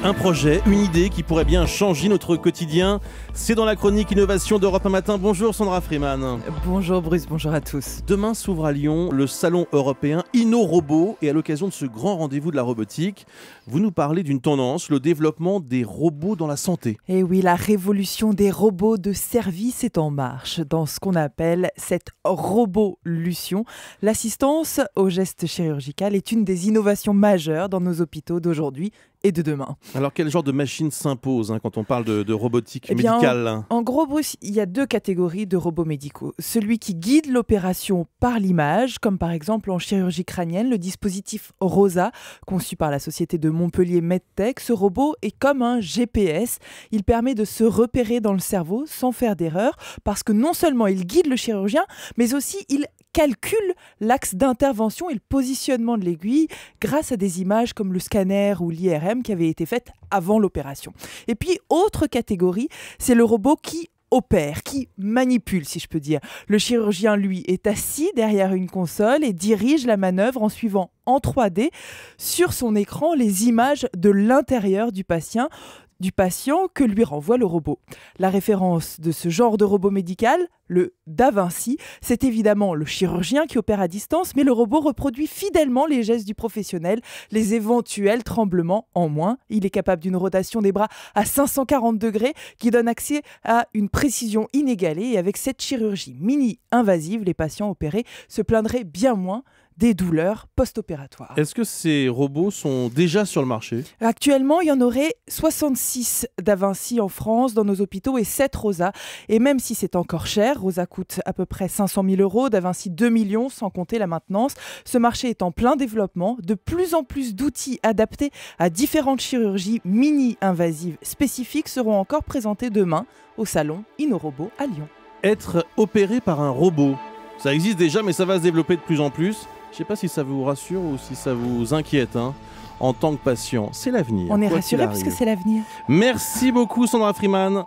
Un projet, une idée qui pourrait bien changer notre quotidien. C'est dans la chronique Innovation d'Europe 1 Matin. Bonjour Sandra Freeman. Bonjour Bruce, bonjour à tous. Demain s'ouvre à Lyon le salon européen InnoRobot. Et à l'occasion de ce grand rendez-vous de la robotique, vous nous parlez d'une tendance, le développement des robots dans la santé. Et oui, la révolution des robots de service est en marche dans ce qu'on appelle cette robolution. L'assistance au geste chirurgical est une des innovations majeures dans nos hôpitaux d'aujourd'hui et de demain. Alors quel genre de machine s'impose quand on parle de robotique médicale? En gros, Bruce, il y a deux catégories de robots médicaux. Celui qui guide l'opération par l'image, comme par exemple en chirurgie crânienne, le dispositif ROSA, conçu par la société de Montpellier MedTech. Ce robot est comme un GPS. Il permet de se repérer dans le cerveau sans faire d'erreur, parce que non seulement il guide le chirurgien, mais aussi il calcule l'axe d'intervention et le positionnement de l'aiguille grâce à des images comme le scanner ou l'IRM qui avaient été faites avant l'opération. Et puis, autre catégorie, c'est le robot qui opère, qui manipule, si je peux dire. Le chirurgien, lui, est assis derrière une console et dirige la manœuvre en suivant en 3D sur son écran les images de l'intérieur du patient que lui renvoie le robot. La référence de ce genre de robot médical, le Da Vinci, c'est évidemment le chirurgien qui opère à distance, mais le robot reproduit fidèlement les gestes du professionnel, les éventuels tremblements en moins. Il est capable d'une rotation des bras à 540 degrés qui donne accès à une précision inégalée, et avec cette chirurgie mini-invasive, les patients opérés se plaindraient bien moins des douleurs post-opératoires. Est-ce que ces robots sont déjà sur le marché? Actuellement, il y en aurait 66 Da Vinci en France, dans nos hôpitaux, et 7 ROSA. Et même si c'est encore cher, ROSA coûte à peu près 500 000 €, Da Vinci 2 millions, sans compter la maintenance. Ce marché est en plein développement. De plus en plus d'outils adaptés à différentes chirurgies mini-invasives spécifiques seront encore présentés demain au salon InnoRobot à Lyon. Être opéré par un robot, ça existe déjà, mais ça va se développer de plus en plus. Je ne sais pas si ça vous rassure ou si ça vous inquiète. En tant que patient, c'est l'avenir. On est rassurés puisque c'est l'avenir. Merci beaucoup Sandra Freeman.